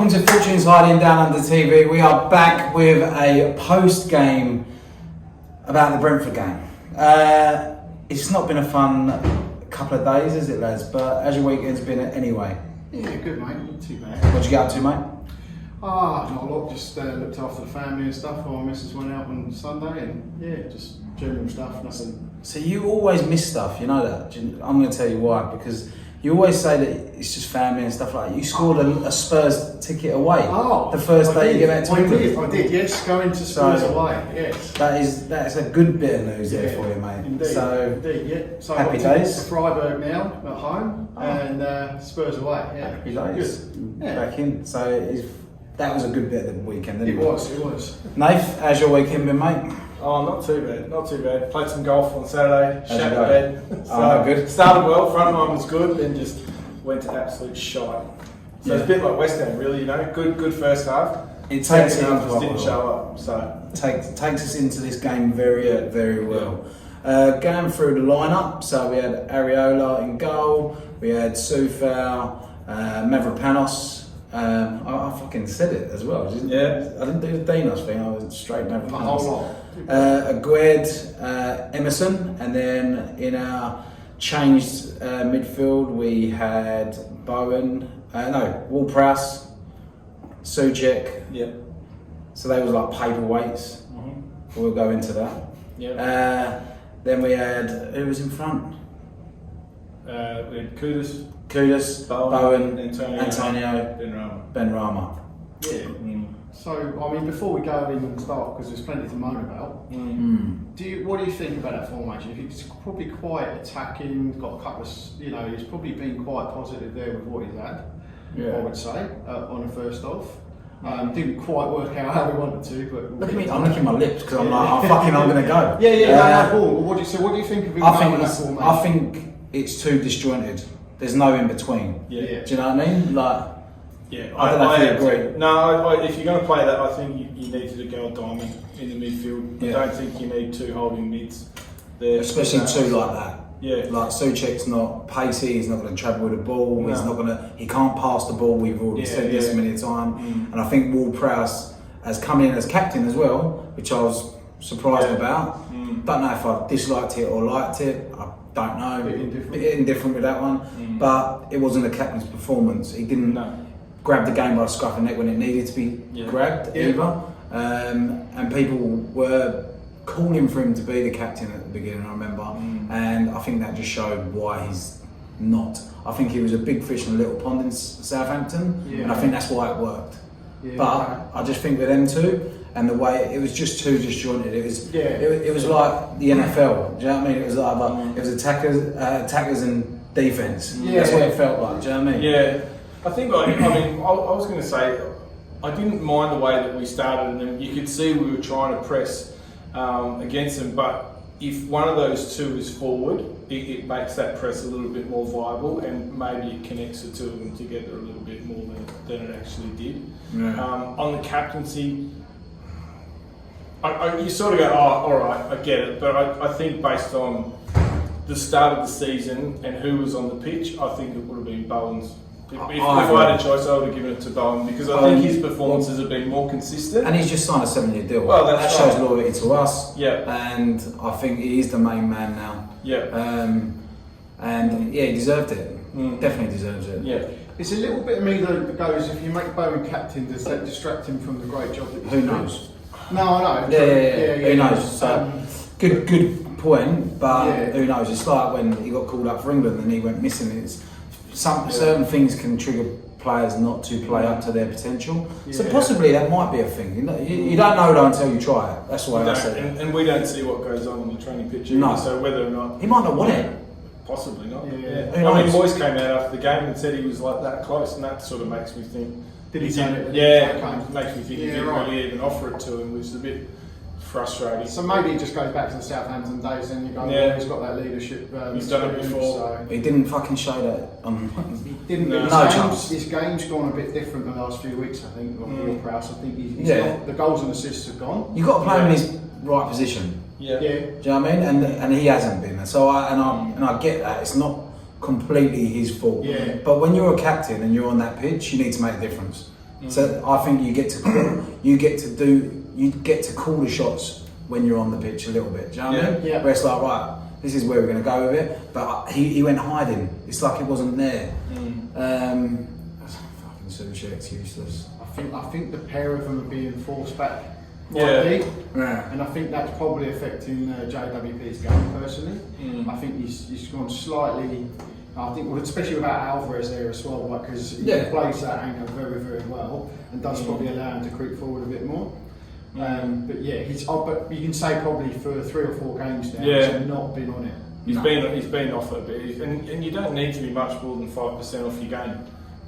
welcome to Fortune's Hiding Down Under TV. We are back with a post-game about the Brentford game. It's not been a fun couple of days, is it, lads? But as your weekend's been anyway? Yeah, good, mate. Not too bad. What'd you get up to, mate? Not a lot. Just looked after the family and stuff while my missus went out on Sunday, and yeah, just general stuff. Nothing. So you always miss stuff, you know that? I'm going to tell you why, because you always say that it's just family and stuff like that. You scored a Spurs ticket away the first day you get back to England. I did, yes, going to Spurs away, yes. That's a good bit of news there for you, mate. Indeed, So, yeah. So happy I've got days. to Freiburg now at home, and Spurs away, yeah. Happy days. Good. Yeah. Back in. So that was a good bit of the weekend, didn't it? It was. Nath, how's your weekend been, mate? Oh, not too bad. Played some golf on Saturday, How'd shat you the go? bed. Oh, good. Started well, front line was good, then just went to absolute shite. So Yeah. it's a bit like West Ham, really, you know. Good first half. It takes Second half it just didn't show up. So takes us into this game very well. Going through the lineup, so we had Areola in goal, we had Soufal, Mavropanos. I fucking said it as well. Yeah. I didn't do the Dinos thing. I was straight A whole Mavropanos. lot. Agued, Emerson, and then in our changed midfield we had Bowen, Ward-Prowse, Souček. yeah. So they was like paperweights. We'll go into that. Yeah. Then we had, who was in front? We had Kudus, Bowen, Antonio, Benrahma. Yeah. So, I mean, before we go in and start, because there's plenty to moan about, what do you think about that formation? It's probably quite attacking, got a couple of, he's probably been quite positive there with what he's had, I would say, on the first off. Didn't quite work out how we wanted to, but... Look at me, I'm licking my lips because I'm like, I'm going to go. Cool. What do you think of him going that formation? I think it's too disjointed. There's no in between. Yeah. Do you know what I mean? Like, Yeah, I don't know if you agree. No, if you're going to play that, I think you need to go a diamond in the midfield. Yeah. I don't think you need two holding mids there. especially two like that. Yeah. Like Souček's not pacey, he's not going to travel with the ball, No. he can't pass the ball, we've already said this many times. And I think Ward-Prowse has come in as captain as well, which I was surprised about. Don't know if I disliked it or liked it, I don't know. Bit indifferent with that one. But it wasn't a captain's performance. He didn't grab the game by the scruff of the neck when it needed to be grabbed either. And people were calling for him to be the captain at the beginning, I remember, and I think that just showed why he's not. I think he was a big fish in a little pond in Southampton, and I think that's why it worked. But I just think with them two, and the way it was just too disjointed. It was like the NFL. Do you know what I mean? It was like it was attackers and defense. That's what it felt like. Do you know what I mean? Yeah, I think I was going to say I didn't mind the way that we started, and you could see we were trying to press against them, but if one of those two is forward, it makes that press a little bit more viable, and maybe it connects the two of them together a little bit more than it actually did. On the captaincy, you sort of go, oh, all right, I get it, but I think based on the start of the season and who was on the pitch, I think it would have been Bowen's. If I had a choice, I would have given it to Bowen, because I think his performances have been more consistent. And he's just signed a 7-year deal. Well, that that's shows right. loyalty to us. Yeah. And I think he is the main man now. Yeah. And he deserved it. Definitely deserves it. Yeah. It's a little bit of me that goes, if you make Bowen captain, does that distract him from the great job that he's doing? Who knows? No, I know. Yeah. Who knows? So, good point, but who knows? It's like when he got called up for England and he went missing. Certain things can trigger players not to play up to their potential. So possibly that might be a thing. You don't know though until you try it. That's the way I say it. And we don't see what goes on in the training pitch either, No. so whether or not... He might not want it. Possibly not. Yeah. I mean, Moyes came out after the game and said he was like that close, and that sort of makes me think... Did he say it? Makes me think he didn't really even offer it to him, which is a bit frustrating. So maybe it just goes back to the Southampton days, and you go, he's got that leadership. He's done it before. So. He didn't fucking show that. He didn't. No chance. His game's gone a bit different the last few weeks, I think. Ward-Prowse, I think he's not, the goals and assists have gone. You've got to play him in his right position. Yeah. Do you know what I mean? And he hasn't been. So I get that. It's not completely his fault. Yeah. But when you're a captain and you're on that pitch, you need to make a difference. So I think you get to call the shots when you're on the pitch a little bit. Do you know what I mean? Yeah. Where it's like, right, this is where we're going to go with it. But he went hiding. It's like it wasn't there. That's fucking Souček's useless. I think the pair of them are being forced back. Yeah. And I think that's probably affecting JWP's game personally. I think he's gone slightly. I think, especially without Alvarez there as well, because he plays that angle very, very well and does probably allow him to creep forward a bit more. But yeah, but you can say probably for 3 or 4 games now, he's not been on it. He's been off it a bit, and you don't need to be much more than 5% off your game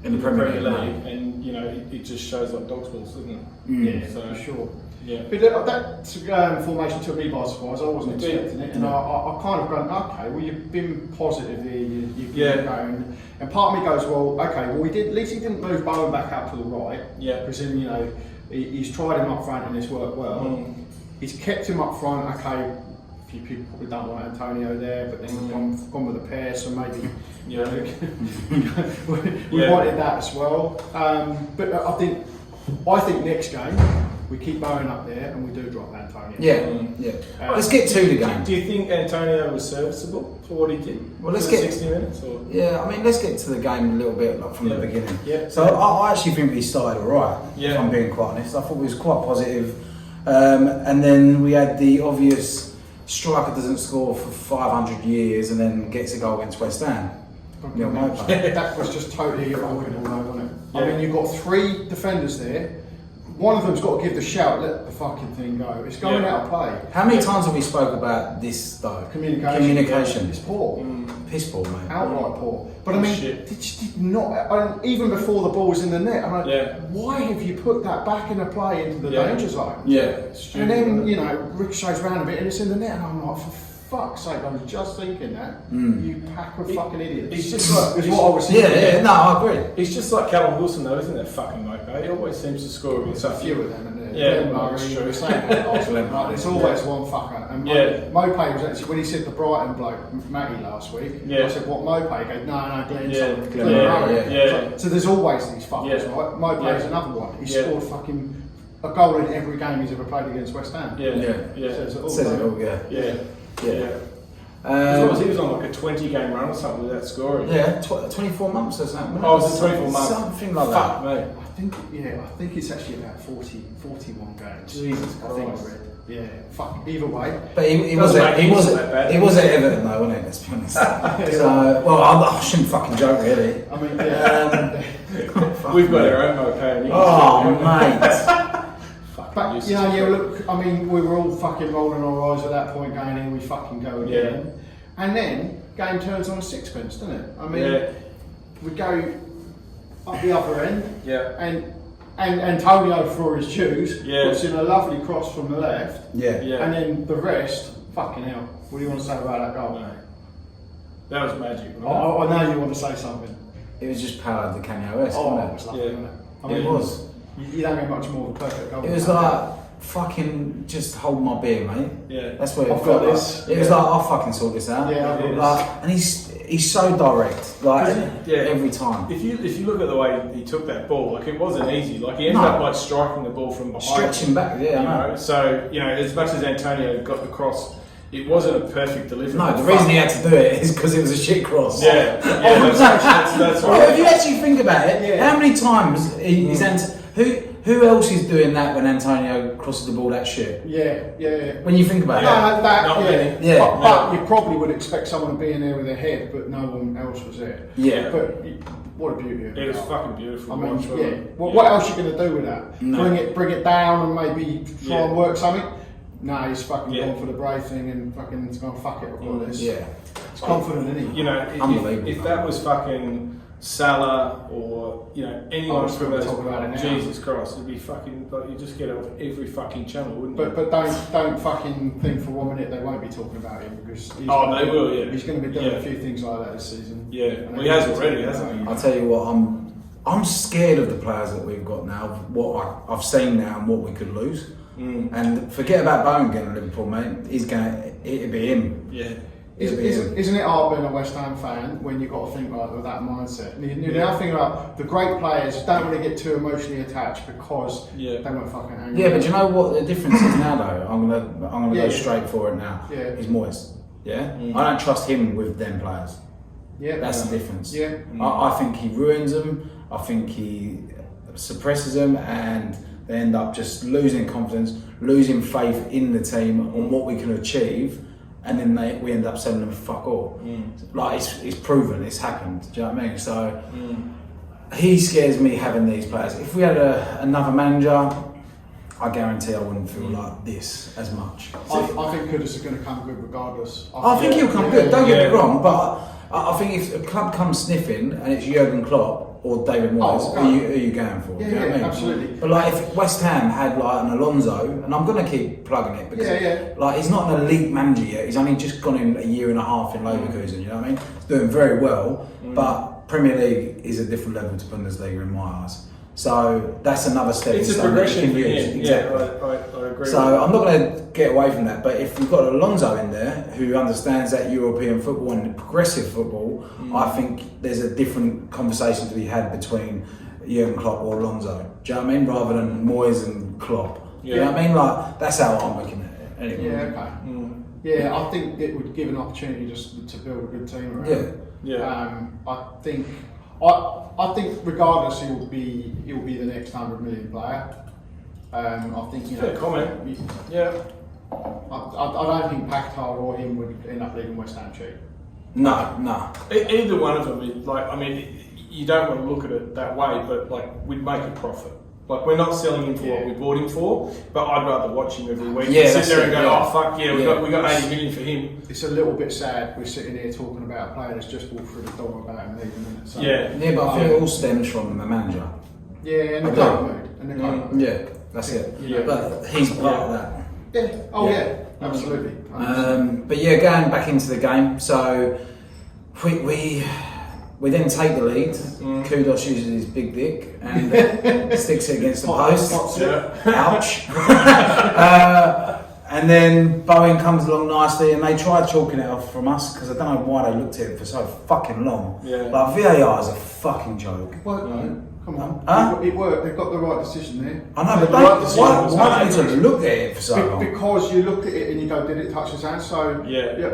in the Premier League, and you know it just shows like dog's balls, doesn't it? Yeah, so, for sure. Yeah. But that formation took me by surprise. I wasn't expecting it, and I kind of gone, okay, well you've been positive here, you've been going, and part of me goes, well, okay, well at least he didn't move Bowen back out to the right, because then you know he's tried him up front and it's worked well. He's kept him up front, okay. A few people probably don't want Antonio there, but then he's gone with a pair, so maybe we wanted that as well. But I think next game we keep Bowen up there and we do drop Antonio. Let's get to the game. Do you think Antonio was serviceable for what he did? Well, let's get 60 minutes. Or? Yeah, I mean, let's get to the game a little bit from the beginning. Yeah. So I actually think we started all right. If I'm being quite honest, I thought we was quite positive, and then we had the obvious striker doesn't score for 500 years and then gets a goal against West Ham. That was just totally avoidable, wasn't it? I mean, you've got 3 defenders there. One of them's got to give the shout, let the fucking thing go. It's going out of play. How many times have we spoke about this though? Communication. It's poor. Piss poor, mate. Outright poor. But I mean, they just did not. Even before the ball was in the net, I'm like, why have you put that back in a play into the danger zone? And then you know, ricochets around a bit and it's in the net, and I'm like, for fuck's sake, I was just thinking that. You pack of fucking idiots. It's just like it's what I was thinking. No, I agree. He's just like Callum Wilson though, isn't that fucking mope? He always seems to score against a few of them, and that's true. There's always one fucker. And Mope was actually, when he said the Brighton bloke, Matty, last week, I said, what Mope? He goes, no, Glenn. So there's always these fuckers, right? Mope is another one. He scored fucking a goal in every game he's ever played against West Ham. Says it all, He was on like a 20-game run or something with that scoring. 24 months or something. Oh, was it 24 months? Something like that. Mate. I think it's actually about 41 games. Jesus Christ. Either way. But he was at Everton though, wasn't he? Let's be honest. I shouldn't fucking joke really. I mean, we've got our own moped. Oh, mate. But look, I mean, we were all fucking rolling our eyes at that point, going, "Here we fucking go again." And then game turns on a sixpence, doesn't it? I mean, we go up the other end, and Antonio for his shoes, puts in a lovely cross from the left, and then the rest, fucking hell. What do you want to say about that goal? No. That was magic. I know you want to say something. It was just Paolo Di Canio-esque, it wasn't was lovely, wasn't it? I mean, it was. You don't get much more of a perfect goal. It was like, fucking just hold my beer, mate. That's what it I've got this. It was like, I'll fucking sort this out. And he's so direct, every time. If you look at the way he took that ball, like it wasn't easy. Like he ended up like striking the ball from behind, stretching back. I know. So as much as Antonio got the cross, it wasn't a perfect delivery. No, the reason he had to do it is because it was a shit cross. That's right. Well, if you actually think about it, how many times who else is doing that when Antonio crosses the ball that shit? When you think about it. But you probably would expect someone to be in there with their head, but no one else was there. But what a beauty! It was fucking beautiful. I mean, what else are you going to do with that? No. Bring it down and maybe try and work something. No, he's fucking gone for the brave thing and fucking he's gone fuck it with all this. It's confident, isn't he? Unbelievable. If that was fucking Salah or anyone from that, Jesus Christ, it'd be fucking like you just get it off every fucking channel, wouldn't you? But don't fucking think for 1 minute they won't be talking about him because they will. He's going to be doing a few things like that this season. He has already, hasn't he? I'll tell you what, I'm scared of the players that we've got now, what I've seen now and what we could lose. And forget about Bowen getting Liverpool, mate. It'd be him. Isn't it hard being a West Ham fan when you've got to think like with that mindset? You now think about the great players don't really get too emotionally attached because they won't fucking hang. Yeah, but do you know what the difference is now though? I'm gonna go straight for it now. Yeah. Is Moyes. Yeah, I don't trust him with them players. Yeah, that's the difference. Yeah, I think he ruins them. I think he suppresses them, and they end up just losing confidence, losing faith in the team on what we can achieve, and then we end up selling them fuck all. Like it's proven, it's happened. Do you know what I mean? So he scares me having these players. If we had another manager, I guarantee I wouldn't feel like this as much. I think Kudus is going to come good regardless. I think he'll come good. Don't get me wrong, but I think if a club comes sniffing and it's Jurgen Klopp or David Moyes, who are you going for? Yeah, you know what I mean? Absolutely. But like if West Ham had like an Alonso, and I'm going to keep plugging it because like he's not an elite manager yet. He's only just gone in a year and a half in Leverkusen. You know what I mean? He's doing very well, but Premier League is a different level to Bundesliga in my eyes. So that's another step. It's a progression for him. Exactly. I agree. So I'm not going to get away from that. But if you've got Alonso in there who understands that European football and progressive football, I think there's a different conversation to be had between Jurgen Klopp or Alonso. Do you know what I mean? Rather than Moyes and Klopp. You know what I mean? Like that's how I'm looking at it. Anyway. Yeah. Okay. Yeah, I think it would give an opportunity just to build a good team around. I think regardless he'll be the next 100 million player. I think fair comment. Yeah. I don't think Packard or him would end up leaving West Ham cheap. No. Either one of them is like, I mean, you don't want to look at it that way, but like we'd make a profit. Like we're not selling him for what we bought him for, but I'd rather watch him every week. Yeah, sit there and go, oh fuck yeah, we got 80 million for him. It's a little bit sad we're sitting here talking about a player that's just walked through the door about him leaving. So, but I think it all stems from the manager. Yeah, and the coach mood. Yeah, that's it. Yeah. But he's part of that. Yeah. Oh yeah, absolutely. But yeah, going back into the game, so we then take the lead. Kudos uses his big dick and sticks it against the post. Ouch. And then Bowen comes along nicely, and they tried chalking it off from us because I don't know why they looked at it for so fucking long. Like VAR is a fucking joke. Come on. It worked. They've got the right decision there. I know, but why don't you look at it for so long? Because you look at it and you go, did it touch his hand? So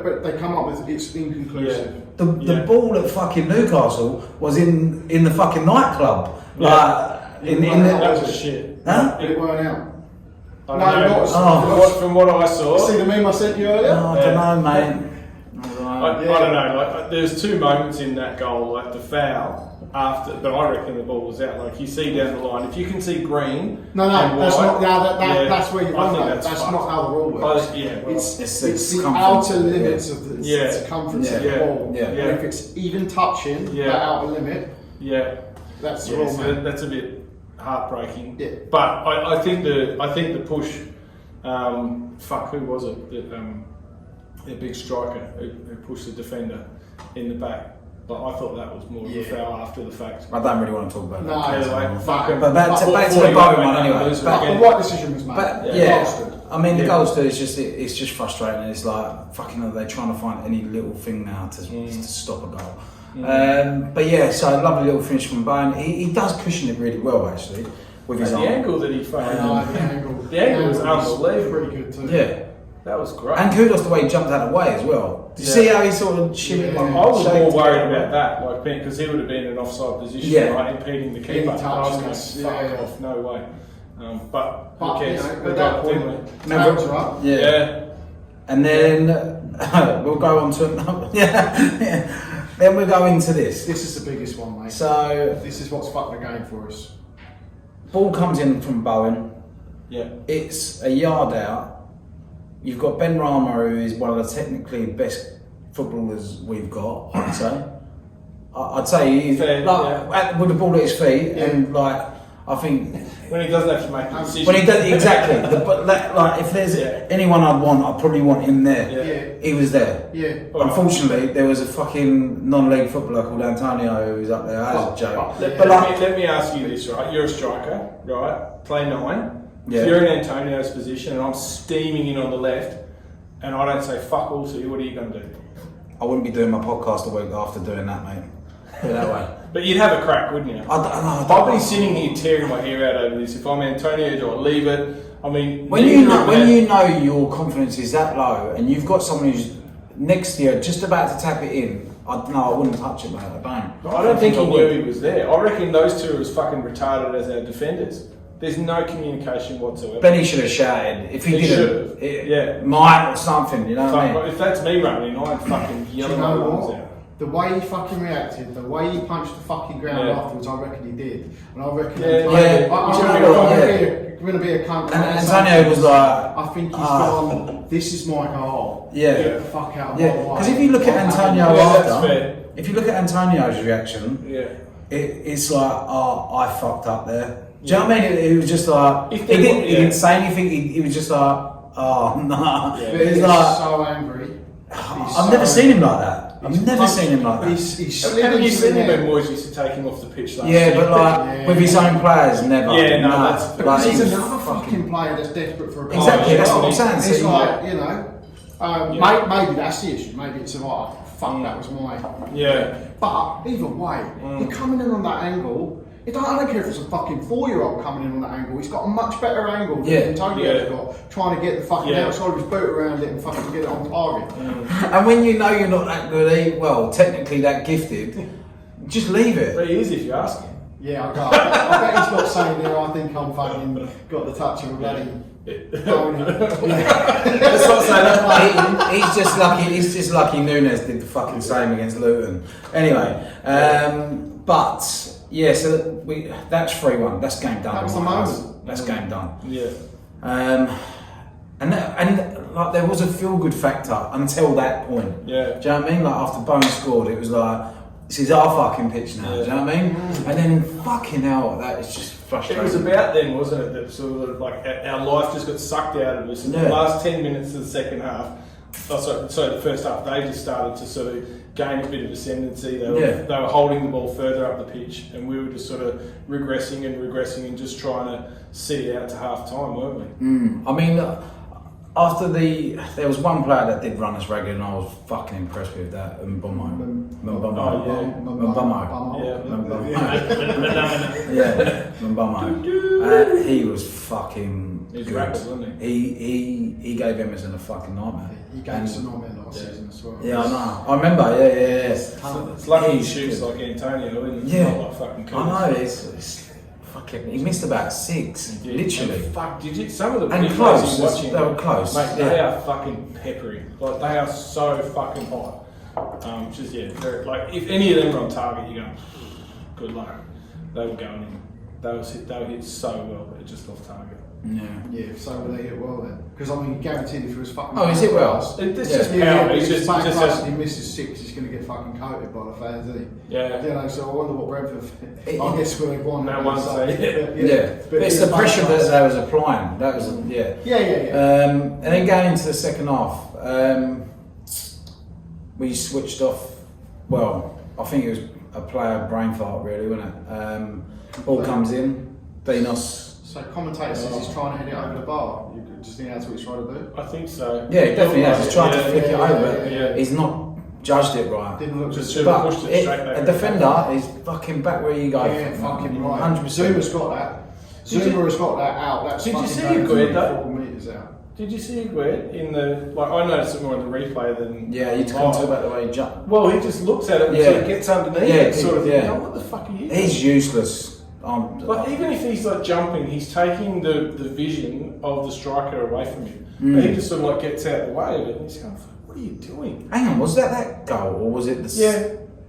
but they come up with it's inconclusive. The ball at fucking Newcastle was in the fucking nightclub. Like that was shit. Huh? It weren't out. From what I saw. See the meme I sent you earlier? I don't know, mate. I don't know. Like, there's two moments in that goal, like the foul after, but I reckon the ball was out. Like you see down the line, if you can see green, that's that's where you're wrong. That's not how the rule works. It's the outer limits of the circumference of the ball. Yeah. And if it's even touching that outer limit, that's the rule. So that's a bit heartbreaking. Yeah. But I think the push. Who was it? The big striker who pushed the defender in the back. But I thought that was more of a foul after the fact. I don't really want to talk about that. But back to the Bowen one anyway. The right decision was made. I mean, the goal stood. It's just frustrating. It's like fucking. Are they trying to find any little thing now to stop a goal? But yeah, so a lovely little finish from Bowen. He does cushion it really well actually with his arm. The angle that he found. The angle was unbelievable. Pretty good too. Yeah. That was great. And kudos the way he jumped out of the way as well. Did you see how he sort of shimmied? I was more worried about that, like because he would have been in an offside position, right, impeding the keeper. I was going to fuck off, no way. But who cares? At that point, remember, up. Yeah. And then we'll go on to another. Then we go into this. This is the biggest one, mate. So this is what's fucked the game for us. Ball comes in from Bowen. Yeah. It's a yard out. You've got Ben Rama, who is one of the technically best footballers we've got, I'd say. I'd say he's with the ball at his feet, and like I think when he doesn't have to make a decision. When he does exactly, but like if there's anyone I'd probably want him there. Yeah. He was there. Yeah. Unfortunately, there was a fucking non-league footballer called Antonio who was up there as a joke. Let me ask you this, right? You're a striker, right? Play 9. Yeah. If you're in Antonio's position and I'm steaming in on the left and I don't say fuck all to you, what are you going to do? I wouldn't be doing my podcast a week after doing that, mate. Put it that way. But you'd have a crack, wouldn't you? I'd be sitting here tearing my hair out over this. If I'm Antonio, do I leave it? I mean, when you know your confidence is that low, and you've got someone who's next to you just about to tap it in, I wouldn't touch it, mate. I don't think he knew he was there. I reckon those two are as fucking retarded as our defenders. There's no communication whatsoever. Benny should have shouted. If he didn't, might or something, you know what I mean? If that's me running, I'd fucking yell my lungs out. The way he fucking reacted, the way he punched the fucking ground afterwards, I reckon he did. And I reckon I'm going to be a cunt. And Antonio was like... I think he's gone, this is my goal. Yeah. Get the fuck out of my way. Because if you look at Antonio after... If you look at Antonio's reaction, it's like, I fucked up there. Do you know what I mean? It was just like... He didn't say anything, he was just like, oh, nah. Yeah. He's like, so angry. I've never seen him like that. I've never seen him like that. Haven't you seen him when Moyes used to take him off the pitch last year? But like with his own players, never. Yeah, no, that's because he's another fucking player that's desperate for a goal. Exactly, that's what I'm saying. It's like, you know, maybe that's the issue. Maybe it's like, fuck, that was my. Yeah. But either way, you're coming in on that angle. I don't care if it's a fucking 4-year-old coming in on that angle. He's got a much better angle than Antonio's got, trying to get the fucking outside of his boot around it and fucking get it on target. And when you know you're not that good, technically that gifted, just leave it. But he is if you ask him. Yeah, I bet he's not saying there, I think I'm fucking got the touch of a bloody... Let's not say that. He's just lucky Nunes did the fucking same against Luton. Anyway, but... Yeah, so that's 3-1. That's game done. That was the moment. That's game done. Yeah. And like there was a feel good factor until that point. Yeah. Do you know what I mean? Like after Bowen scored, it was like this is our fucking pitch now. Do you know what I mean? And then fucking hell, that is just frustrating. It was about then, wasn't it? That sort of like our life just got sucked out of us. In the last 10 minutes of the second half. So the first half, they just started to sort of gain a bit of ascendancy. They were holding the ball further up the pitch, and we were just sort of regressing and just trying to sit it out to half time, weren't we? I mean, there was one player that did run us ragged, and I was fucking impressed with that. Mbamo. He was fucking good. Rapid, wasn't he gave Emerson a fucking nightmare. He gave us a nightmare last season as well. Yeah, I know. I remember. Yeah. It's lucky he shoots like Antonio, isn't it? Yeah. Not like fucking Curtis. I know. It's fucking. He missed about 6, literally. Fuck, did you? Some of the and close. They were close. Mate, they are fucking peppery. Like they are so fucking hot. Like if any of them were on target, you go, good luck. They were going in. They were hit so well, but just off target. Yeah, so they hit well then. Because I mean, guaranteed if it was fucking. Oh, is it well? It's just power. It's just he misses 6, he's going to get fucking coated by the fans, isn't he? Yeah. You know, so I wonder what Brentford. I guess we're won. No one say. But it's the pressure that they was applying. That was And then going into the second half, we switched off. Well, I think it was a player brain fart, really, wasn't it? Ball comes in, Dinos. So commentator says he's trying to hit it over the bar. You just think that's what he's trying to do? I think so. Yeah, he definitely has. He's trying to flick it over. Yeah. He's not judged it right. Didn't look just should have pushed it straight back. A defender is fucking back where you go. Yeah, fucking right. 100%. Zuma's got that. Zuma's got that out. That's did you see Aguerd though? 4 metres out. Did you see Aguerd in the I noticed it more in the replay than you can't talk about the way he jumped. Well, he just looks at it and sort of gets underneath it, sort of. Oh, what the fuck are you doing? He's useless. Even if he's like jumping, he's taking the vision of the striker away from him. But he just sort of like gets out of the way of it, and he's going, "What are you doing?" Hang on, was that goal or was it the?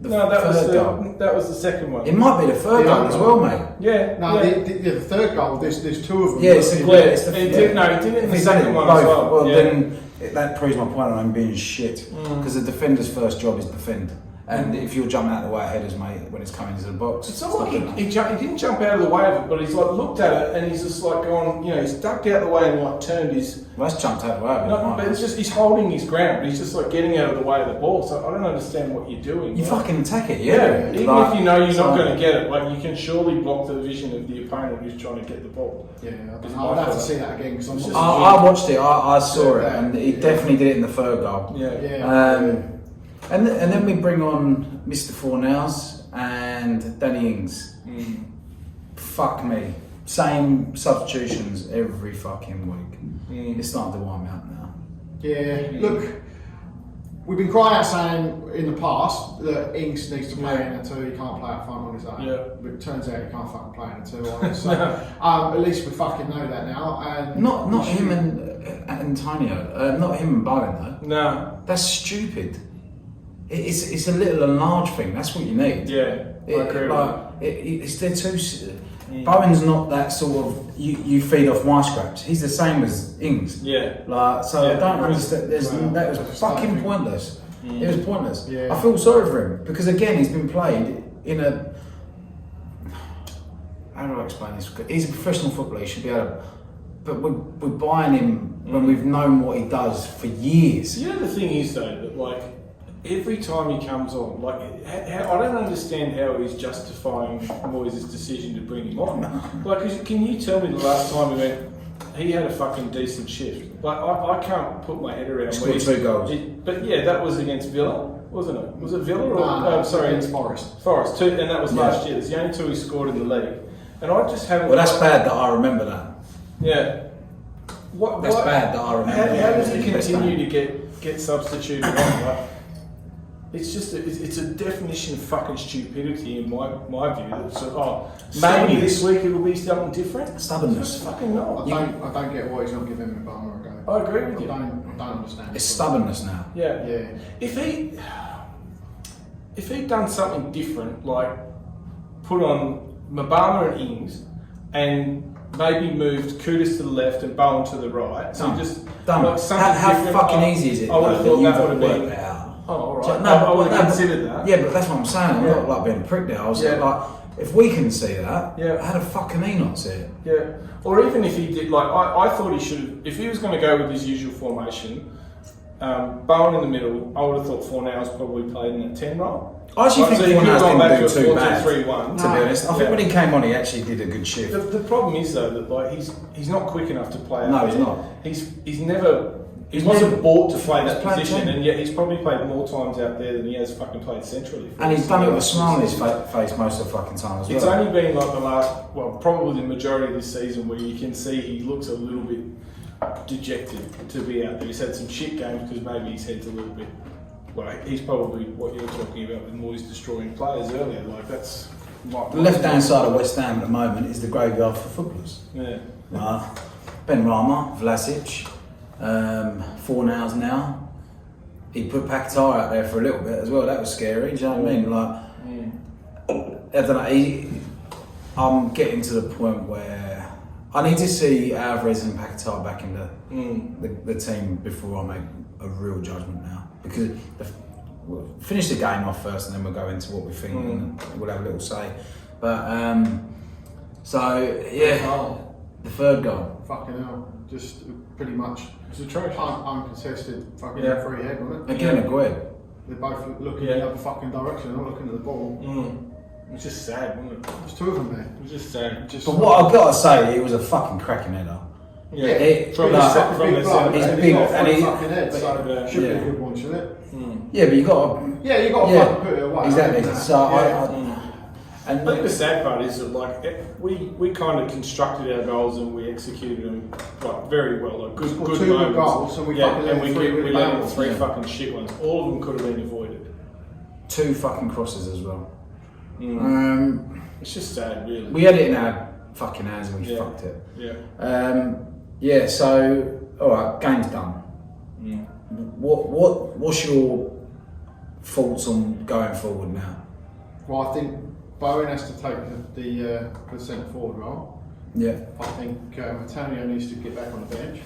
That was the second one. It might be the third goal as well, mate. Yeah. The third goal. There's 2 of them. Yeah, it's the he did it in the second one as well. Well, then that proves my point on him being shit. Because the defender's first job is defend. And if you're jumping out of the way of headers, mate, when it's coming into the box. It's not like he didn't jump out of the way of it, but he's like looked at it and he's just like gone, he's ducked out of the way and like turned his... Well, that's jumped out of the way of it. No, but it's just, he's holding his ground, he's just like getting out of the way of the ball, so I don't understand what you're doing. You fucking attack it, even if you know you're not going to get it, like you can surely block the vision of the opponent who's trying to get the ball. Yeah, I'd have to see that again, because I watched it, I saw it, and he definitely did it in the third goal. Yeah. And then we bring on Mr. Fornals and Danny Ings. Fuck me. Same substitutions every fucking week. It's starting to wind me up now. Yeah, look, we've been crying out saying in the past that Ings needs to play in a two, he can't play up front on his own. Yeah. But it turns out he can't fucking play in a two on it. So at least we fucking know that now. And Not him and Antonio. Not him and Bowen though. No. That's stupid. It's a little enlarged thing. That's what you need. Yeah. I agree it's they're too. Bowen's not that sort of you feed off my scraps. He's the same as Ings. Yeah. I don't understand. That was fucking pointless. It was pointless. Yeah. I feel sorry for him because again he's been played in a. How do I explain this? He's a professional footballer. He should be able to. But we're buying him when we've known what he does for years. You know the thing is though that like every time he comes on, like I don't understand how he's justifying Moyes' decision to bring him on. Like, can you tell me the last time he had a fucking decent shift? Like I can't put my head around. Scored 2 goals. But yeah, that was against Villa, wasn't it? Was it Villa or No, sorry, against Forest. Forest too, and that was last year. It's the only 2 he scored in the league, and I just haven't. Well, that's bad that I remember that. Yeah. That's bad that I remember. How does he continue to get substituted on? Like, it's just it's a definition of fucking stupidity in my view. So maybe this week it will be something different. Stubbornness. Just fucking no. I don't get why he's not giving him Obama a go. I agree with you. I don't understand. It's stubbornness now. Yeah. Yeah. If he'd done something different, like put on Mabama and Ings, and maybe moved Kudus to the left and Bowen to the right, so just done. Like How fucking easy is it? I would have thought that would have been. It out. Oh, all right. So, I would have considered that. Yeah, but that's what I'm saying. I'm not like being a prick there. I was like, if we can see that, how the fuck can he not see it? Yeah. Or even if he did, like, I thought he should have, if he was going to go with his usual formation, Bowen in the middle, I would have thought Fornals probably played in that 10 role. I actually think Fornals didn't do too bad, 4-2-3-1. to be honest. I think when he came on, he actually did a good shift. The problem is, though, that like he's not quick enough to play out No, there. he's not. He's never... He wasn't bought to play that position, and yet he's probably played more times out there than he has fucking played centrally. And he's done it with a smile on his face most of the fucking time as well. It's only been like the last, well, probably the majority of this season where you can see he looks a little bit dejected to be out there. He's had some shit games because maybe his head's a little bit... Well, he's probably what you're talking about with Moyes destroying players earlier. Like, that's... The left-hand side of West Ham at the moment is the graveyard for footballers. Yeah. Ben Rama, Vlasic... Fornals now. He put Paquetá out there for a little bit as well. That was scary. Do you know what I mean? Like, I don't know. I'm getting to the point where I need to see Alvarez and Paquetá back in the team before I make a real judgment now. Because we'll finish the game off first, and then we'll go into what we think, and we'll have a little say. But so yeah, the third goal. Fucking hell, just pretty much. It's atrocious. Uncontested fucking free head, wasn't it? Again, a Aguero. They're both looking in the other fucking direction, not looking at the ball. It was just sad, wasn't it? There's 2 of them there. It was just sad. But what I've got to say, it was a fucking cracking header. Yeah, from the centre. He's big, and he fucking head, so should be a good one, shouldn't it? Yeah, but you got to. Yeah, you got to fucking put it away. Exactly. So I think the sad part is that like we kind of constructed our goals and we executed them like very well, like good 2 moments. good goals, and we fucking let 3 let in 3 fucking shit ones. All of them could have been avoided. 2 fucking crosses as well. It's just sad, really. We had it in our fucking hands and we fucked it. Yeah. So all right, game's done. What's your thoughts on going forward now? Well, I think Bowen has to take the centre forward role. Yeah. I think Antonio needs to get back on the bench.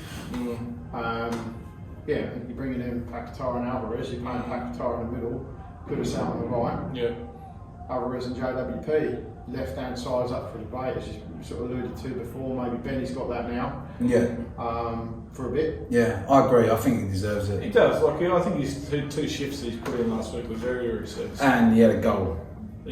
I think you're bringing in Paquetá and Alvarez. You're playing Paquetá in the middle. Kudus out on the right. Yeah. Alvarez and JWP. Left-hand side's up for debate, as you sort of alluded to before. Maybe Benny's got that now. Yeah. For a bit. Yeah, I agree. I think he deserves it. He does. Like I think his two shifts that he's put in last week were very, very serviceable. And he had a goal.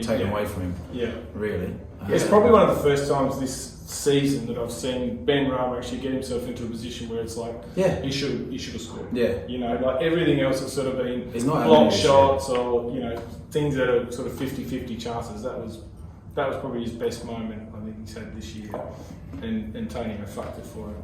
taken away from him. Yeah. Really. It's probably one of the first times this season that I've seen Ben Rama actually get himself into a position where it's like, he should have scored. Yeah. You know, like everything else has sort of been He's not block shots or, you know, things that are sort of 50-50 chances. That was probably his best moment I think he's had this year. And Tony fucked it for him.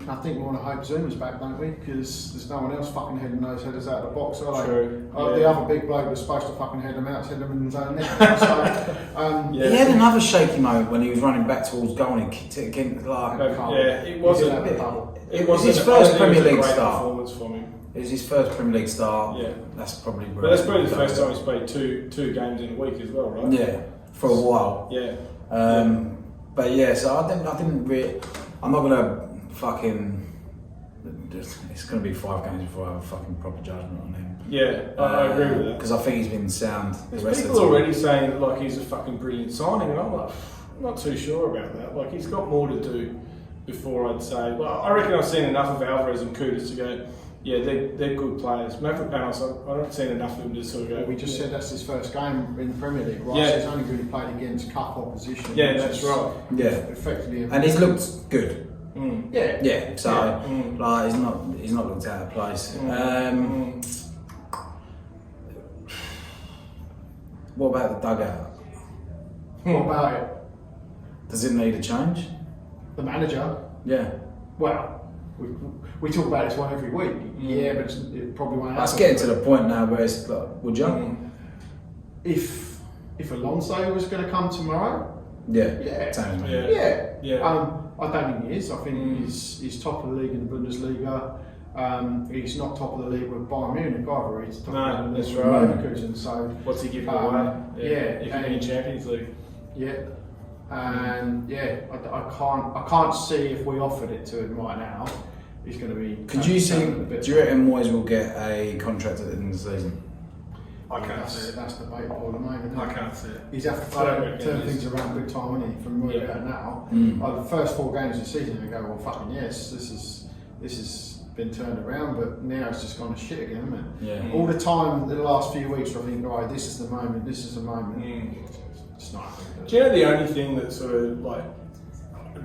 I think we want to hope Zuma's back, don't we? Because there's no one else fucking heading those headers out of the box, are they? True. The other big bloke was supposed to fucking head them out, head them in his own net. So, He had another shaky moment when he was running back towards goal and kicked it again. Like, it wasn't. It was his first Premier League great start. Performance from him. It was his first Premier League start. Yeah. That's probably. But that's probably the first time he's played two games in a week as well, right? Yeah, for a while. Yeah. But yeah, so I didn't really. I'm not gonna fucking. It's gonna be 5 games before I have a fucking proper judgment on him. Yeah, I agree with that. Because I think he's been sound. There's people already saying that, like, he's a fucking brilliant signing, and I'm like, I'm not too sure about that. Like, he's got more to do before I'd say. Well, I reckon I've seen enough of Alvarez and Kudus to go, yeah, they're good players. Mavropanos, I haven't seen enough of him to sort of go. We just said that's his first game in the Premier League, right? Yeah. So he's only really played against cup opposition. Yeah, that's right. Yeah, effectively. and he's looked good. Yeah. Yeah, so like he's not looked out of place. What about the dugout? What about it? Does it need a change? The manager? Yeah. Well, we talk about this one every week. Yeah, but it probably won't happen. It's getting to the point now where it's like, would you? If Alonso was going to come tomorrow, yeah. I don't think he is. I think he's top of the league in the Bundesliga. He's not top of the league with Bayern Munich either. He's top of the league with Leverkusen. So what's he giving away? If you're in Champions League. Yeah, and I can't see if we offered it to him right now, he's going to be. Could you see? Do you reckon Moyes will get a contract at the end of the season? I can't see it. That's debatable at the moment. I can't see it. He's have to turn things around big time, isn't he? From where we're at now. Like the first 4 games of the season, they go, well, fucking yes, this has been turned around, but now it's just gone to shit again, isn't it? Yeah. All the time, the last few weeks, I think, right, this is the moment. It's not. Do you know the only thing that sort of like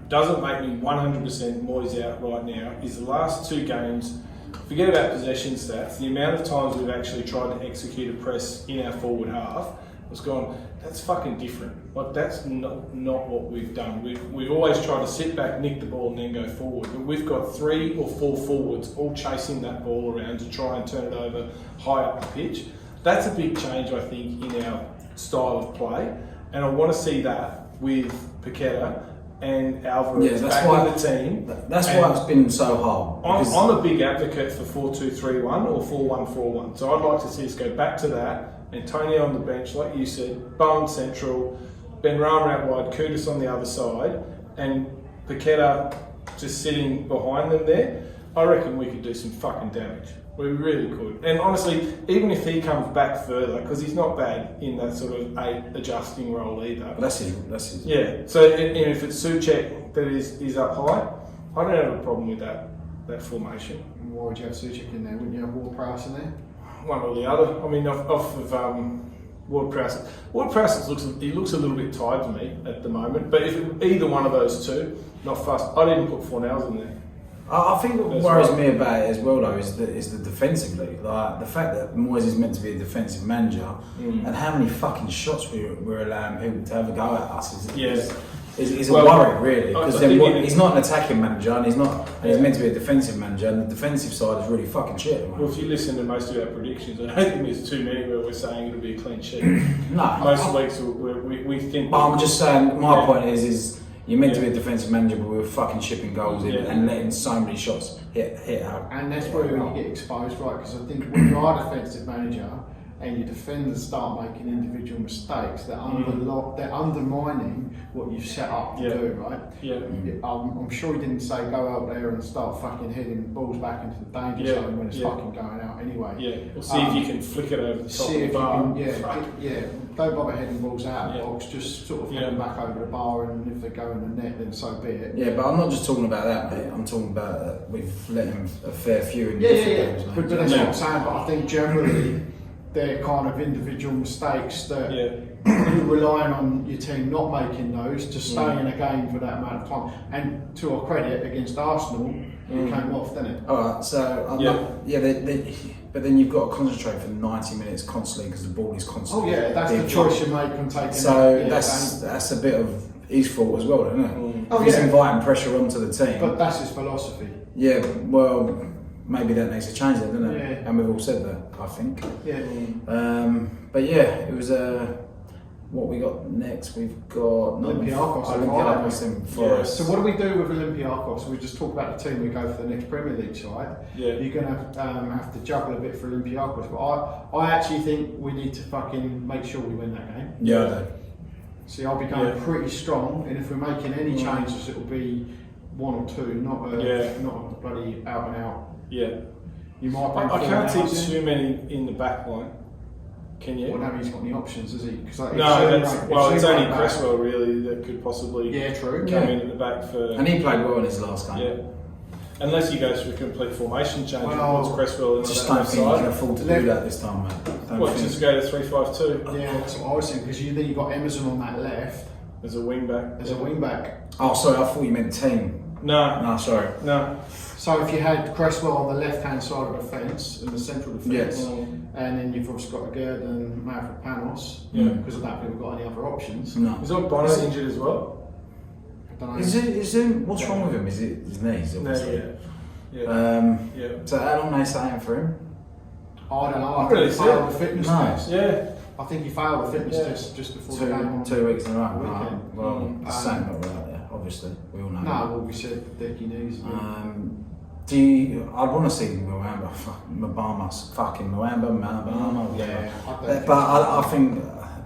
doesn't make me 100% Moyes out right now is the last 2 games. Forget about possession stats. The amount of times we've actually tried to execute a press in our forward half was gone. That's fucking different. Like that's not what we've done. We've always tried to sit back, nick the ball, and then go forward. But we've got 3 or 4 forwards all chasing that ball around to try and turn it over high up the pitch. That's a big change, I think, in our style of play, and I want to see that with Paqueta and Alvarez back in the team. That's why it's been so hard. I'm a big advocate for 4-2-3-1 or 4-1-4-1. So I'd like to see us go back to that. Antonio on the bench, like you said, Bowen central, Ben Rama out wide, Kudus on the other side, and Paqueta just sitting behind them there. I reckon we could do some fucking damage. We really could. And honestly, even if he comes back further, because he's not bad in that sort of 8 adjusting role either. But that's his. Yeah. So and if it's Souček that is up high, I don't have a problem with that formation. Why would you have Souček in there? Wouldn't you have Ward-Prowse in there? One or the other. I mean, off of Ward-Prowse. Ward-Prowse looks a little bit tired to me at the moment. But if either one of those two, not fussed. I'd even put Fornals in there. I think what worries me about it as well, though, is the defensively. Like the fact that Moyes is meant to be a defensive manager, and how many fucking shots we're allowing people to have a go at us is a worry, really. Because he's not an attacking manager, and he's meant to be a defensive manager, and the defensive side is really fucking shit. Well, if you listen to most of our predictions, I don't think there's too many where we're saying it'll be a clean sheet. No, most weeks we think. But I'm just saying, my point is. You're meant to be a defensive manager, but we're fucking shipping goals in and letting so many shots hit out. And that's where you get exposed, right? Because I think when you are a defensive manager and your defenders start making individual mistakes, they're undermining what you've set up to do, right? Yeah. I'm sure he didn't say go out there and start fucking hitting balls back into the danger zone when it's fucking going out anyway. Yeah. Or see if you can flick it over the top of the bar. Don't bother heading balls out of the box, just sort of head them back over the bar, and if they go in the net, then so be it. Yeah, but I'm not just talking about that, mate. I'm talking about we've let him a fair few in games, mate. But that's what I'm saying, but I think generally they're kind of individual mistakes that relying on your team not making those to stay in a game for that amount of time. And to our credit, against Arsenal, it came off, didn't it? Alright, so but then you've got to concentrate for 90 minutes constantly because the ball is constantly. Oh yeah, that's the choice you make on taking. So that's a bit of his fault as well, isn't it? Oh, he's inviting pressure onto the team. But that's his philosophy. Yeah, well, maybe that needs to change, then, doesn't it? Yeah. And we've all said that, I think. Yeah. But yeah, it was what we got next. We've got Olympiacos in Forest. So what do we do with Olympiacos? We just talk about the team we go for the next Premier League side. Yeah. You're going to have to juggle a bit for Olympiacos, but I actually think we need to fucking make sure we win that game. Yeah, I do. See, I'll be going pretty strong, and if we're making any changes, it'll be 1 or 2, not a bloody out and out. Yeah. You might. I can't see too many in the back line. Can you? Well, nobody's got any options, has he? Cause like, it's only Cresswell really that could possibly come in at the back for. And he played well in his last game. Yeah. Unless he goes through a complete formation change and puts Cresswell in just on don't that think side. he can afford to do that this time, mate. Just go to 3-5-2? Yeah, that's what I was thinking, because then you've got Emerson on that left. As a wing back. As a wing back. Oh, sorry, I thought you meant team. No, sorry. No. So if you had Cresswell on the left-hand side of the fence, in the central defence, and then you've obviously got Agerd and Mavropanos, because of that, we've got any other options. No. Is Bonner injured as well? I don't know. Is it, what's wrong with him? Is it his knees? Obviously? Yeah. So how long are they saying for him? I don't know. I really think he failed the fitness test. Yeah. I think he failed the fitness test just before the game. 2 weeks in a row. Weekend. Well, it's the same, but we're out there. Obviously, we all know. No, well, we said dicky knees. I'd want to see Mwamba, fucking Mwamba. Yeah. But I think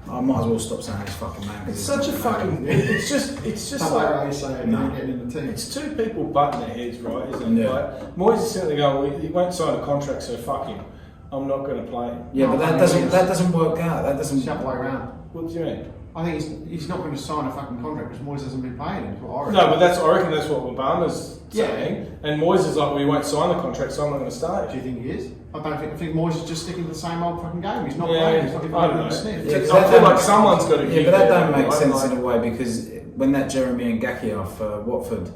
I might as well stop saying his fucking name. It's such a fucking. It's just like how you say it. No. Getting in the team. It's 2 people butting their heads, right? Isn't it? Yeah. Like, Moyes is sitting there going, well, he won't sign a contract, so fuck him. I'm not going to play him. Yeah, but that doesn't work out. That doesn't. It's the other way around. What do you mean? I think he's not going to sign a fucking contract because Moyes hasn't been playing him. No, but I reckon that's what Obama's saying. And Moyes is like, well, we won't sign the contract, so I'm not going to stay. Do you think he is? I think Moyes is just sticking to the same old fucking game. He's not playing. He's not even a sniff. I feel like someone's got to give. Yeah, but that don't make sense in a way, because when that Jeremy Ngaki off Watford,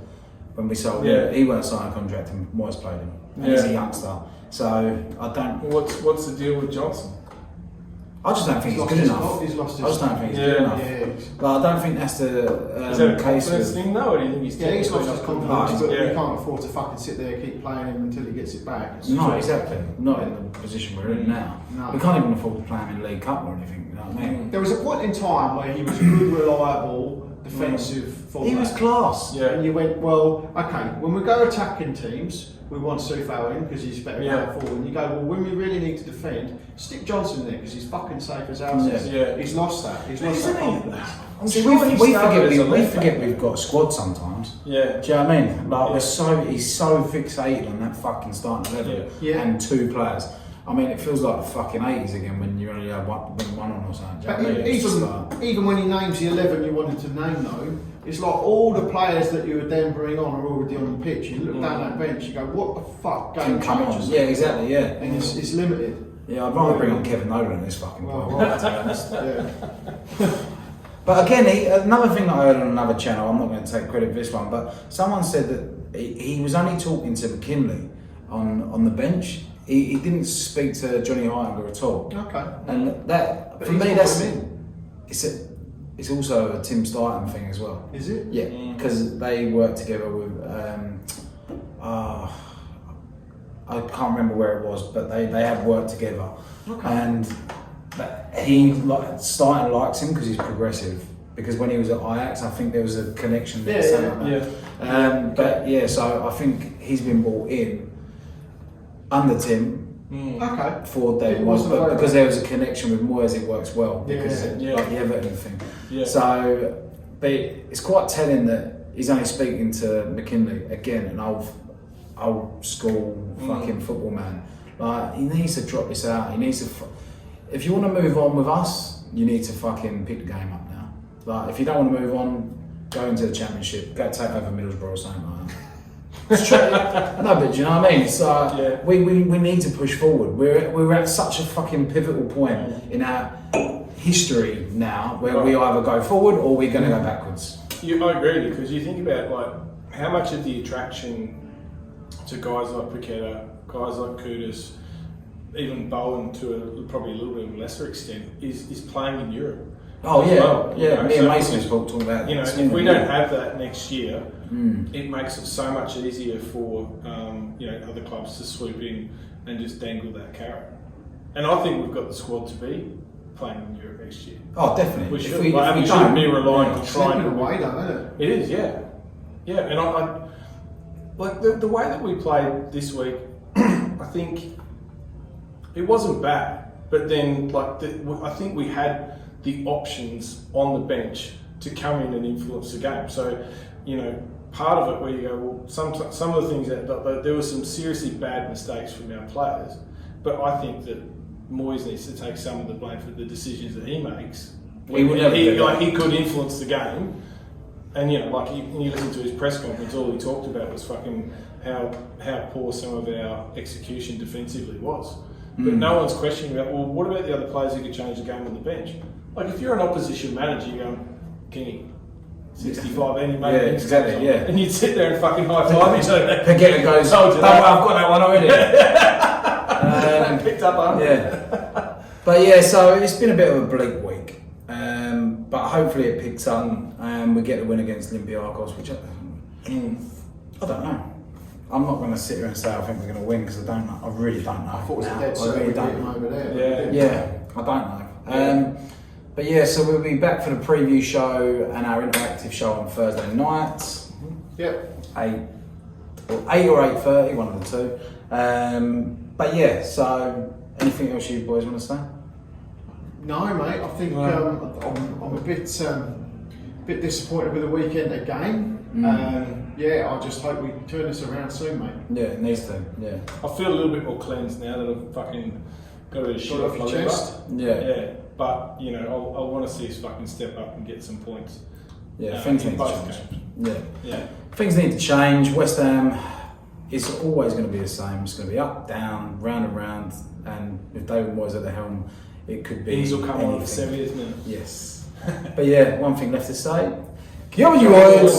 when we sold him, he won't sign a contract and Moyes played him. And he's a youngster. So I don't. What's the deal with Johnson? I just don't think he's good enough. He's lost his. I just don't think he's good enough. Yeah. But I don't think that's the is that a case confidence thing though, or do you think he's he's lost his confidence, but we can't afford to fucking sit there and keep playing him until he gets it back. No, exactly. Not in the position we're in now. No. We can't even afford to play him in League Cup or anything. You know what I mean? There was a point in time where he was a good, reliable, defensive fullback. He was class. Yeah. And you went, well, okay, when we go attacking teams, we want Soufal in because he's better going forward. And you go, well, when we really need to defend, stick Johnson in there because he's fucking safe as houses. Yeah. He's lost that. He's lost that confidence. See, we forget we've got a squad sometimes. Yeah. Do you know what I mean? Like he's so fixated on that fucking starting 11 and 2 players. I mean, it feels like the fucking 80s again when you only have one on or something. Do you know what I mean? Even when he names the 11 you wanted to name though, it's like all the players that you would then bring on are already on the pitch. You look down that bench, you go, what the fuck? Game changes. Yeah, exactly, yeah. And it's limited. Yeah, I'd rather bring on Kevin Nolan at this fucking point. Right. To be honest. Yeah. But again, another thing that I heard on another channel, I'm not going to take credit for this one, but someone said that he was only talking to McKinley on the bench. He didn't speak to Johnny Heitinger at all. Okay. And that, for me, it's also a Tim Stighton thing as well. Is it? Yeah, because they work together with, I can't remember where it was, but they have worked together. Okay. And Stighton likes him because he's progressive. Because when he was at Ajax, I think there was a connection there. So I think he's been brought in under Tim. For David Moyes, but because there was a connection with Moyes, it works well because like the Everton thing. Yeah. So, but it's quite telling that he's only speaking to McKinley again, an old school fucking football man. Like he needs to drop this out. He needs to. If you want to move on with us, you need to fucking pick the game up now. Like if you don't want to move on, go into the Championship, go take over Middlesbrough or something like that. It's true. No, but do you know what I mean? It's like we need to push forward. We're at such a fucking pivotal point in our. history now where we either go forward or we're going to go backwards. I agree, because you think about like how much of the attraction to guys like Paqueta, guys like Kudus, even Bowen to probably a little bit of a lesser extent, is playing in Europe. Oh yeah, well, yeah. Me and so Mason was talking about. If we don't have that next year, it makes it so much easier for other clubs to swoop in and just dangle that carrot. And I think we've got the squad to be playing in Europe next year. Oh, definitely. We shouldn't be relying to try and away, though, isn't it is, yeah. And I like the way that we played this week. I think it wasn't bad, but then I think we had the options on the bench to come in and influence the game. So, part of it where you go, well, some of the things that there were some seriously bad mistakes from our players, but I think that Moyes needs to take some of the blame for the decisions that he makes. He could influence the game, and you listen to his press conference, all he talked about was fucking how poor some of our execution defensively was. But no one's questioning about, well, what about the other players who could change the game on the bench? Like, if you're an opposition manager, you're going, Kenny, 65, and you made it. Exactly, yeah. And you'd sit there and fucking high five each other. Paqueta goes, I've got that one already. Picked up on. Yeah. But yeah, so it's been a bit of a bleak week. But hopefully it picks up and we get the win against Olympiacos, which I don't know. I'm not going to sit here and say I think we're going to win because I don't know. I really don't know. I thought it was a dead I really don't know. over there. Yeah, I don't know. But yeah, so we'll be back for the preview show and our interactive show on Thursday nights. Yep. 8 or 8:30, one of the two. But yeah, so anything else you boys want to say? No, mate. I think I'm a bit disappointed with the weekend again. I just hope we turn this around soon, mate. Yeah, it needs to. Yeah. I feel a little bit more cleansed now that I've fucking got a bit of shit off my chest. Yeah. But I want to see us fucking step up and get some points. Yeah, things need to change. Yeah. Things need to change. West Ham is always going to be the same. It's going to be up, down, round and round. And if David Moyes at the helm, it could be. Things will come on at the anything. 70th minute. Yes. But yeah, one thing left to say. Kia ora, you boys.